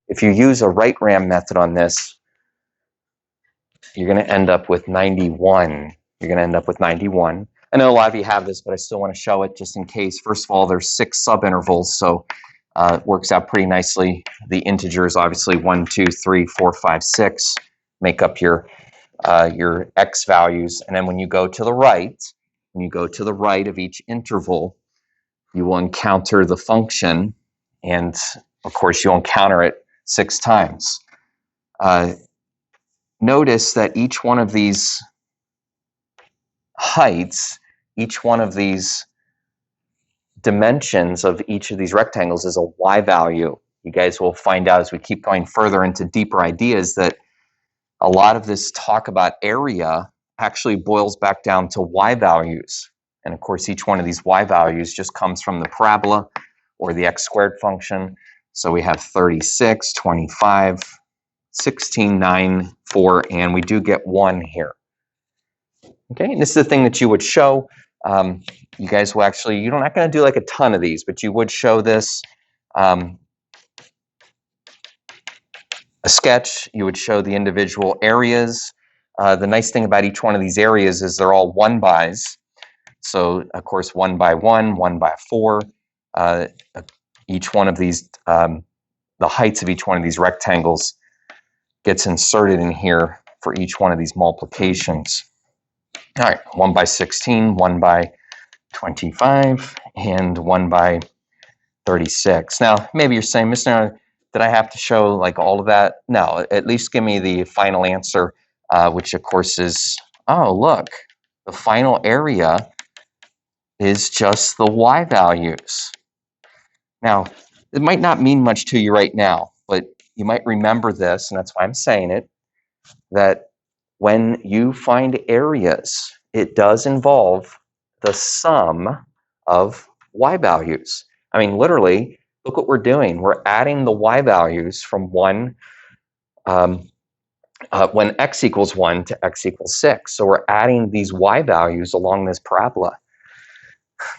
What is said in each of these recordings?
if you use a right RAM method on this, you're going to end up with 91. You're going to end up with 91. I know a lot of you have this, but I still want to show it just in case. First of all, there's 6 subintervals, so it works out pretty nicely. The integers, obviously, 1, 2, 3, 4, 5, 6, make up your x values. And then when you go to the right, of each interval, you will encounter the function, and of course, you'll encounter it 6 times. Notice that each one of these heights, each one of these dimensions of each of these rectangles is a y value. You guys will find out as we keep going further into deeper ideas that a lot of this talk about area actually boils back down to y values. And of course, each one of these y values just comes from the parabola or the x squared function. So we have 36, 25, 16, 9, 4, and we do get 1 here. Okay, and this is the thing that you would show. You guys will actually, you're not going to do like a ton of these, but you would show this. A sketch, you would show the individual areas. The nice thing about each one of these areas is they're all 1-bys. So, of course, 1 by 1, 1 by 4. Each one of these, the heights of each one of these rectangles gets inserted in here for each one of these multiplications. All right, 1 by 16, 1 by 25, and 1 by 36. Now, maybe you're saying, Mr. Naylor, did I have to show like all of that? No, at least give me the final answer, which of course is, oh, look, the final area is just the y values. Now, it might not mean much to you right now, but you might remember this, and that's why I'm saying it, that when you find areas, it does involve the sum of y values. I mean, literally, look what we're doing. We're adding the y values from 1, when x equals 1 to x equals 6. So we're adding these y values along this parabola.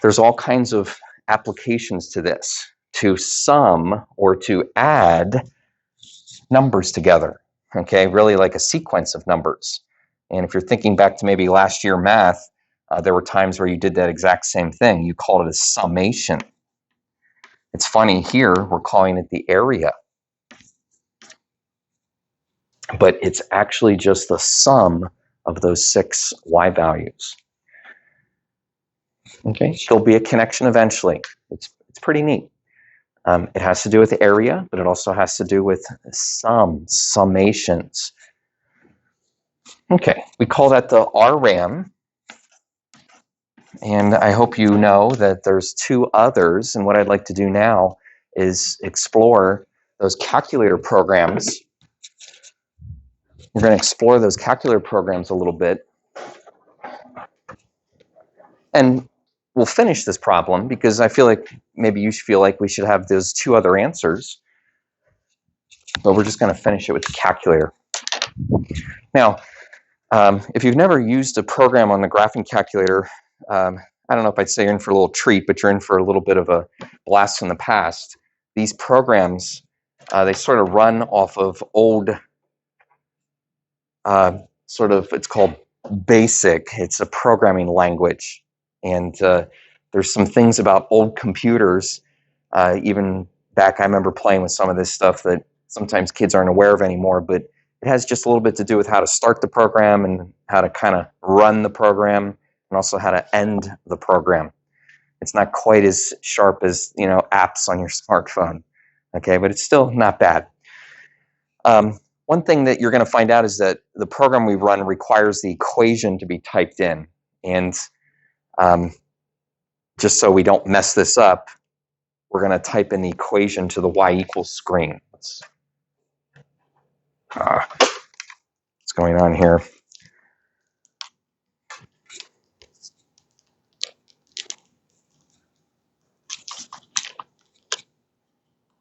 There's all kinds of applications to this, to sum or to add numbers together, okay? Really like a sequence of numbers. And if you're thinking back to maybe last year math, there were times where you did that exact same thing. You called it a summation. It's funny here, we're calling it the area. But it's actually just the sum of those 6 y values. Okay, there'll be a connection eventually. It's pretty neat. It has to do with the area, but it also has to do with summations. Okay, we call that the RRAM. And I hope you know that there's 2 others. And what I'd like to do now is explore those calculator programs. We're going to explore those calculator programs a little bit. And we'll finish this problem because I feel like maybe you feel like we should have those 2 other answers. But we're just going to finish it with the calculator. Now, if you've never used a program on the graphing calculator, I don't know if I'd say you're in for a little treat, but you're in for a little bit of a blast from the past. These programs, they sort of run off of old, it's called BASIC. It's a programming language. And there's some things about old computers, even back, I remember playing with some of this stuff that sometimes kids aren't aware of anymore, but it has just a little bit to do with how to start the program and how to kind of run the program and also how to end the program. It's not quite as sharp as, apps on your smartphone, okay, but it's still not bad. One thing that you're going to find out is that the program we run requires the equation to be typed in. And just so we don't mess this up, we're going to type in the equation to the y equals screen. What's going on here?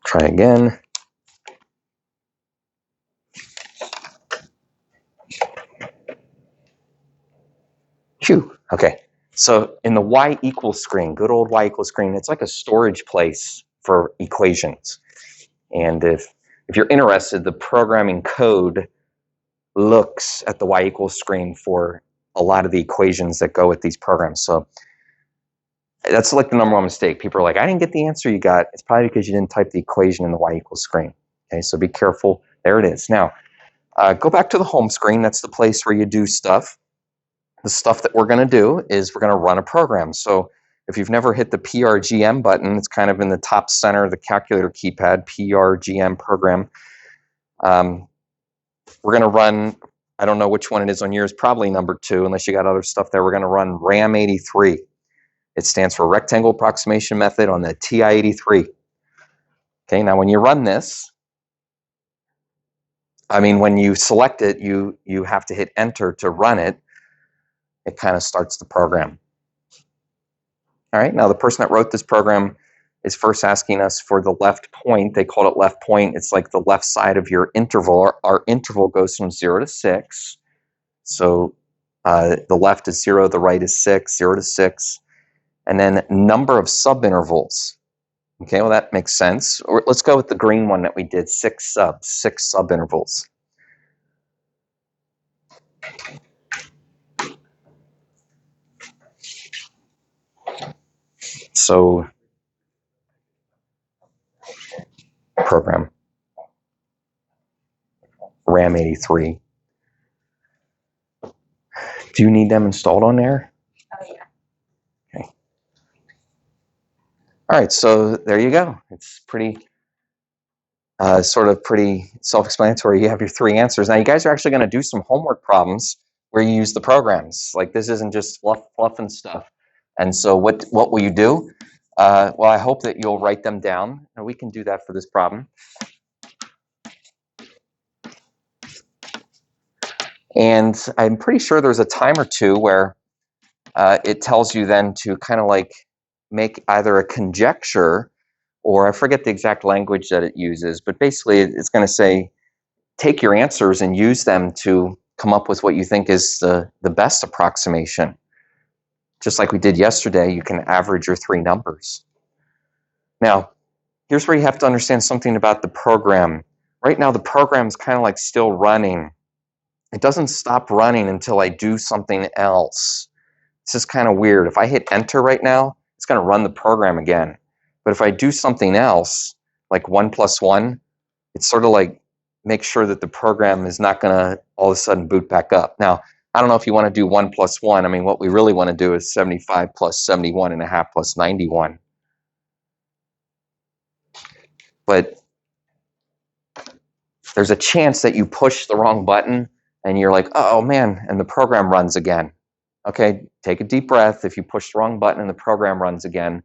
Try again. Phew. Okay. So in the y equals screen, good old y equals screen, it's like a storage place for equations. And if if you're interested, the programming code looks at the y equals screen for a lot of the equations that go with these programs. So that's like the number one mistake. People are like, I didn't get the answer you got. It's probably because you didn't type the equation in the y equals screen. Okay, so be careful. There it is. Now, go back to the home screen. That's the place where you do stuff. The stuff that we're going to do is we're going to run a program. So if you've never hit the PRGM button, it's kind of in the top center of the calculator keypad, PRGM program. We're going to run, I don't know which one it is on yours, probably number 2, unless you got other stuff there. We're going to run RAM83. It stands for Rectangle Approximation Method on the TI-83. Okay, now when you run this, when you select it, you have to hit enter to run it. It kind of starts the program. All right, now the person that wrote this program is first asking us for the left point. They called it left point. It's like the left side of your interval. Our interval goes from 0 to 6. So the left is 0, the right is 6, 0 to 6. And then number of subintervals. Okay, well, that makes sense. Or let's go with the green one that we did, 6 subintervals. So, program, RAM83. Do you need them installed on there? Oh, yeah. Okay. All right, so there you go. It's pretty, pretty self-explanatory. You have your 3 answers. Now, you guys are actually going to do some homework problems where you use the programs. Like, this isn't just fluff and stuff. And so what will you do? Well, I hope that you'll write them down, and we can do that for this problem. And I'm pretty sure there's a time or two where it tells you then to kind of like make either a conjecture, or I forget the exact language that it uses, but basically it's going to say, take your answers and use them to come up with what you think is the best approximation. Just like we did yesterday, you can average your 3 numbers. Now, here's where you have to understand something about the program. Right now, the program's kind of like still running. It doesn't stop running until I do something else. This is kind of weird. If I hit enter right now, it's going to run the program again. But if I do something else, like 1 + 1, it's sort of like make sure that the program is not going to all of a sudden boot back up. Now, I don't know if you want to do 1 + 1. What we really want to do is 75 + 71.5 + 91. But there's a chance that you push the wrong button and you're like, oh man, and the program runs again. Okay, take a deep breath. If you push the wrong button and the program runs again,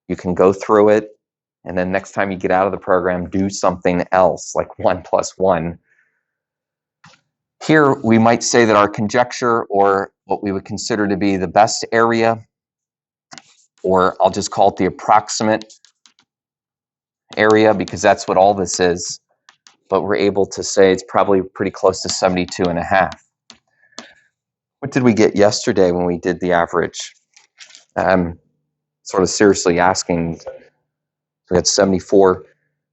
you can go through it, and then next time you get out of the program, do something else, like 1 + 1. Here, we might say that our conjecture, or what we would consider to be the best area, or I'll just call it the approximate area, because that's what all this is, but we're able to say it's probably pretty close to 72.5. What did we get yesterday when we did the average? Sort of seriously asking, we had 74.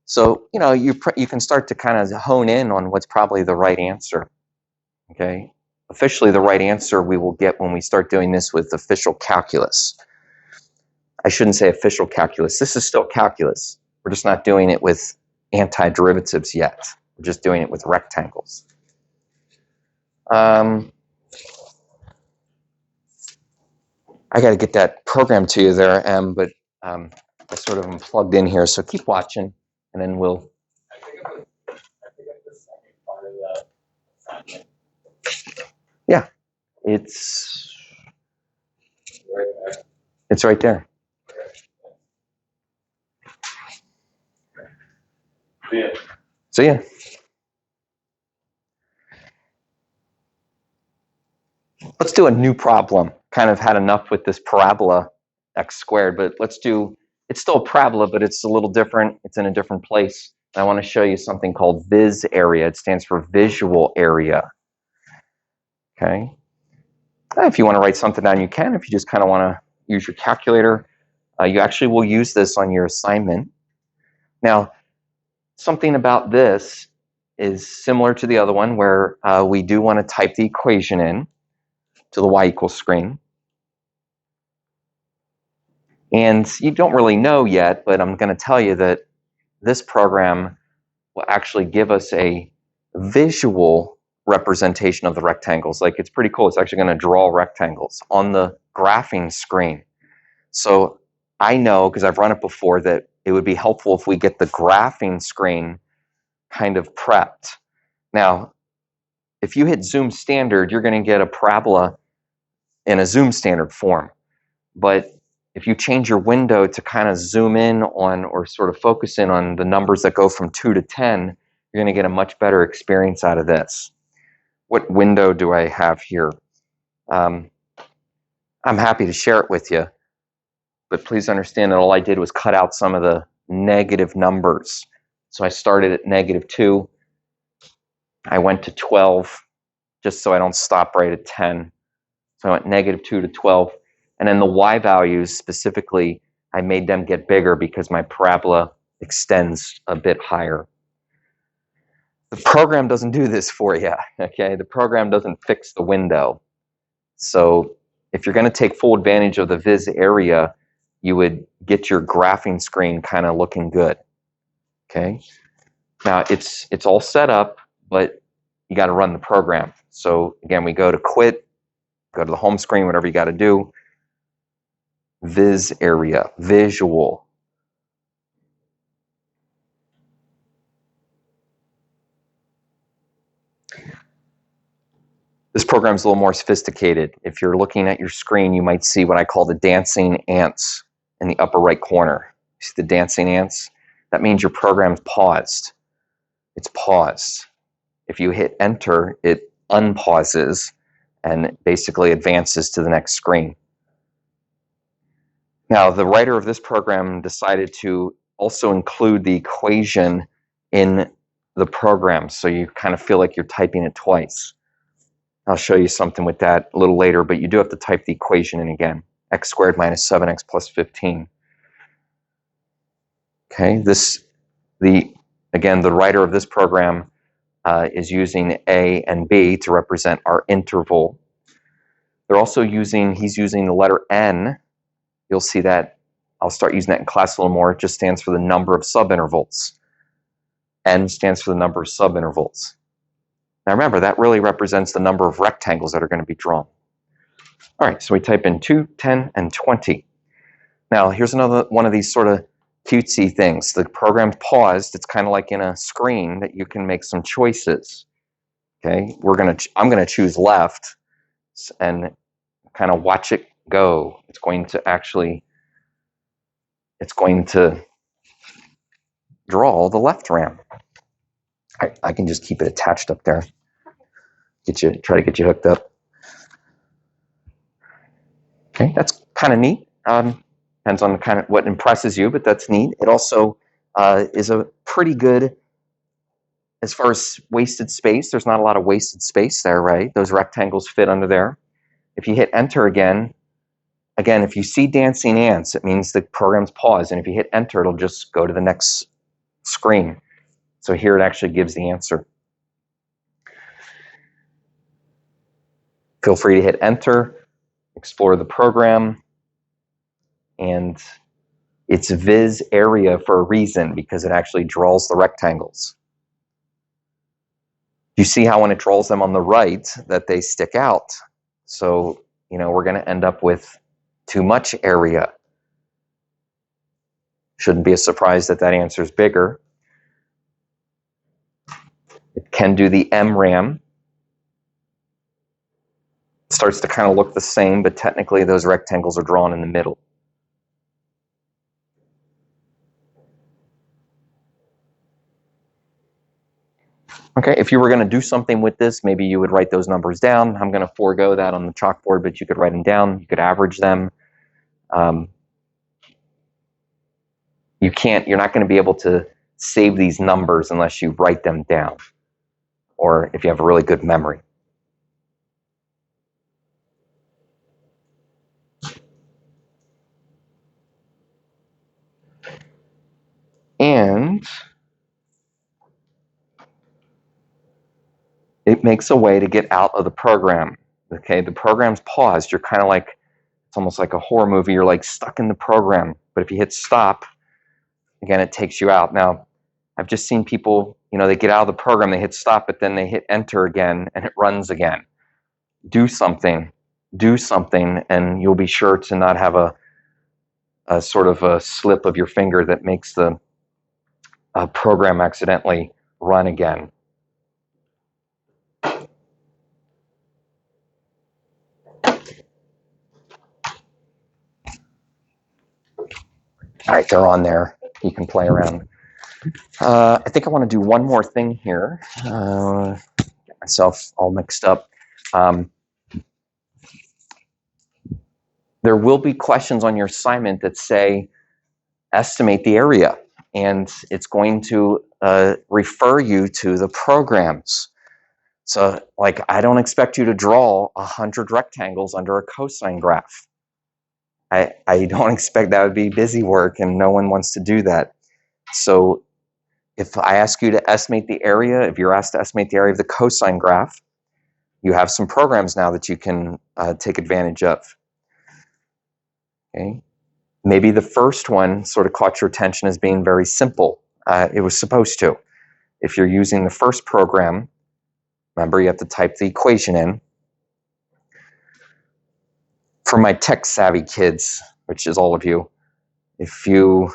So, you can start to kind of hone in on what's probably the right answer. Okay? Officially, the right answer we will get when we start doing this with official calculus. I shouldn't say official calculus. This is still calculus. We're just not doing it with antiderivatives yet. We're just doing it with rectangles. I got to get that program to you there, but I sort of am plugged in here, so keep watching, and then we'll. Yeah, it's right there. See ya. Let's do a new problem. Kind of had enough with this parabola x squared, but let's do, it's still a parabola, but it's a little different. It's in a different place. And I want to show you something called vis area. It stands for visual area. Okay. If you want to write something down, you can. If you just kind of want to use your calculator, you actually will use this on your assignment. Now, something about this is similar to the other one where we do want to type the equation in to the y equals screen. And you don't really know yet, but I'm going to tell you that this program will actually give us a visual representation of the rectangles. Like, it's pretty cool. It's actually going to draw rectangles on the graphing screen. So I know, because I've run it before, that it would be helpful if we get the graphing screen kind of prepped. Now, if you hit zoom standard, you're going to get a parabola in a zoom standard form. But if you change your window to kind of zoom in on, or sort of focus in on, the numbers that go from 2 to 10, you're going to get a much better experience out of this. What window do I have here? I'm happy to share it with you, but please understand that all I did was cut out some of the negative numbers. So I started at -2. I went to 12, just so I don't stop right at 10. So I went -2 to 12. And then the y values specifically, I made them get bigger because my parabola extends a bit higher. The program doesn't do this for you, okay? The program doesn't fix the window. So if you're going to take full advantage of the viz area, you would get your graphing screen kind of looking good, okay? Now, it's all set up, but you got to run the program. So again, we go to quit, go to the home screen, whatever you got to do. Viz area, visual. This program is a little more sophisticated. If you're looking at your screen, you might see what I call the dancing ants in the upper right corner. See the dancing ants? That means your program's paused. It's paused. If you hit enter, it unpauses and basically advances to the next screen. Now, the writer of this program decided to also include the equation in the program, so you kind of feel like you're typing it twice. I'll show you something with that a little later, but you do have to type the equation in again. X squared minus 7x plus 15. Okay, again, the writer of this program is using A and B to represent our interval. He's using the letter N. You'll see that. I'll start using that in class a little more. It just stands for the number of subintervals. N stands for the number of subintervals. Now remember, that really represents the number of rectangles that are going to be drawn. All right, so we type in 2, 10, and 20. Now here's another one of these sort of cutesy things. The program's paused. It's kind of like in a screen that you can make some choices. Okay, I'm gonna choose left and kind of watch it go. It's going to draw the left ram. I can just keep it attached up there. Try to get you hooked up. Okay, that's kind of neat. Depends on kind of what impresses you, but that's neat. It also is a pretty good, as far as wasted space. There's not a lot of wasted space there, right? Those rectangles fit under there. If you hit enter again, if you see dancing ants, it means the program's paused. And if you hit enter, it'll just go to the next screen. So here it actually gives the answer. Feel free to hit enter, explore the program, and it's viz area for a reason, because it actually draws the rectangles. You see how when it draws them on the right that they stick out. So, we're going to end up with too much area. Shouldn't be a surprise that that answer is bigger. It can do the MRAM. It starts to kind of look the same, but technically those rectangles are drawn in the middle. Okay, if you were going to do something with this, maybe you would write those numbers down. I'm going to forego that on the chalkboard, but you could write them down. You could average them. You're not going to be able to save these numbers unless you write them down, or if you have a really good memory. And it makes a way to get out of the program. Okay, the program's paused. You're kind of like, it's almost like a horror movie. You're like stuck in the program. But if you hit stop, again, it takes you out. Now, I've just seen people, they get out of the program, they hit stop, but then they hit enter again and it runs again. Do something, and you'll be sure to not have a sort of a slip of your finger that makes the program accidentally run again. All right, they're on there. You can play around. I think I want to do one more thing here. Get myself all mixed up. There will be questions on your assignment that say, estimate the area. And it's going to refer you to the programs. So, like, I don't expect you to draw 100 rectangles under a cosine graph. I don't expect that would be busy work, and no one wants to do that. So if I ask you to estimate the area, if you're asked to estimate the area of the cosine graph, you have some programs now that you can take advantage of. Okay. Maybe the first one sort of caught your attention as being very simple. It was supposed to. If you're using the first program, remember you have to type the equation in. For my tech-savvy kids, which is all of you, if you...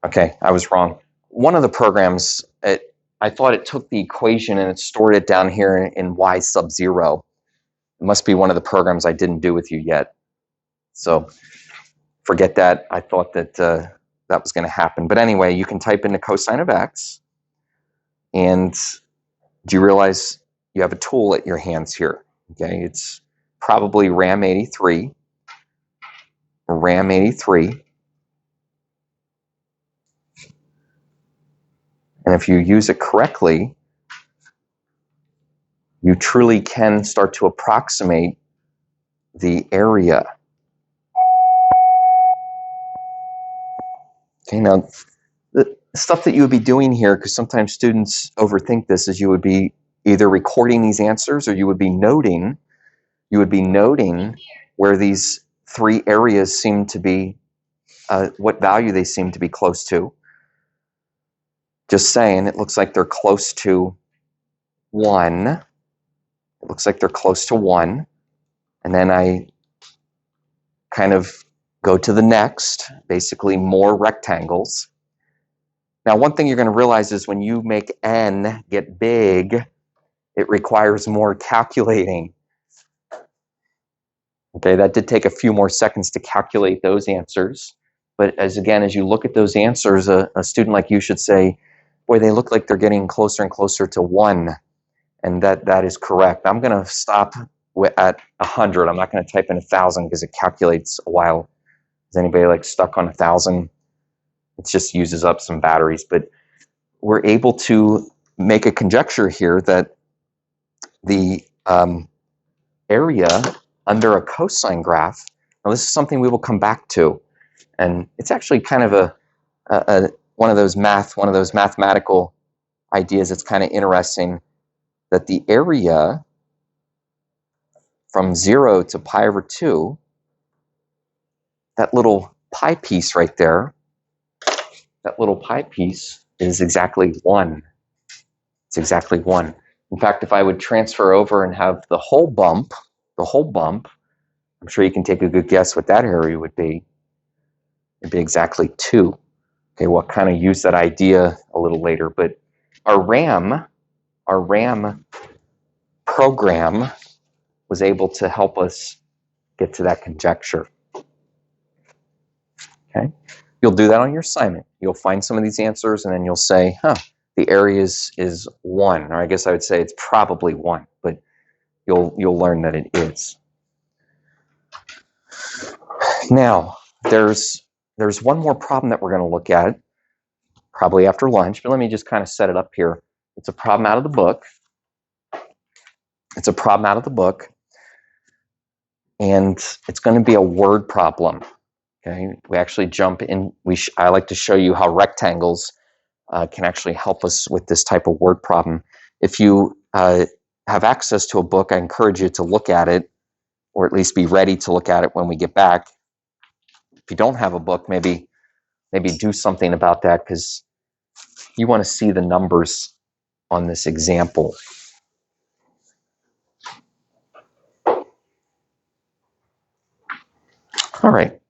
Okay, I was wrong. One of the programs, I thought it took the equation and it stored it down here in y sub 0. It must be one of the programs I didn't do with you yet. So forget that. I thought that that was going to happen. But anyway, you can type in the cosine of x. And do you realize you have a tool at your hands here? Okay, it's probably RAM 83. RAM 83. And if you use it correctly, you truly can start to approximate the area. Okay, now the stuff that you would be doing here, because sometimes students overthink this, is you would be either recording these answers or you would be noting where these three areas seem to be, what value they seem to be close to. Just saying, it looks like they're close to 1. It looks like they're close to 1. And then I kind of go to the next, basically more rectangles. Now, one thing you're going to realize is when you make n get big, it requires more calculating. Okay, that did take a few more seconds to calculate those answers. But as you look at those answers, a student like you should say, boy, they look like they're getting closer and closer to 1. And that is correct. I'm going to stop at 100. I'm not going to type in 1,000 because it calculates a while. Is anybody like stuck on 1,000? It just uses up some batteries. But we're able to make a conjecture here that the area under a cosine graph, now this is something we will come back to. And it's actually kind of one of those mathematical ideas that's kind of interesting, that the area from 0 to pi over 2, that little pi piece right there, that little pi piece is exactly 1. It's exactly 1. In fact, if I would transfer over and have the whole bump, I'm sure you can take a good guess what that area would be. It'd be exactly 2. Okay, we'll kind of use that idea a little later, but our RAM program was able to help us get to that conjecture. Okay, you'll do that on your assignment. You'll find some of these answers and then you'll say, the area is 1, or I guess I would say it's probably 1, but you'll learn that it is. Now, there's one more problem that we're going to look at, probably after lunch, but let me just kind of set it up here. It's a problem out of the book. And it's going to be a word problem. Okay, we actually jump in. I like to show you how rectangles can actually help us with this type of word problem. If you have access to a book, I encourage you to look at it, or at least be ready to look at it when we get back. If you don't have a book, maybe do something about that, because you want to see the numbers on this example. All right.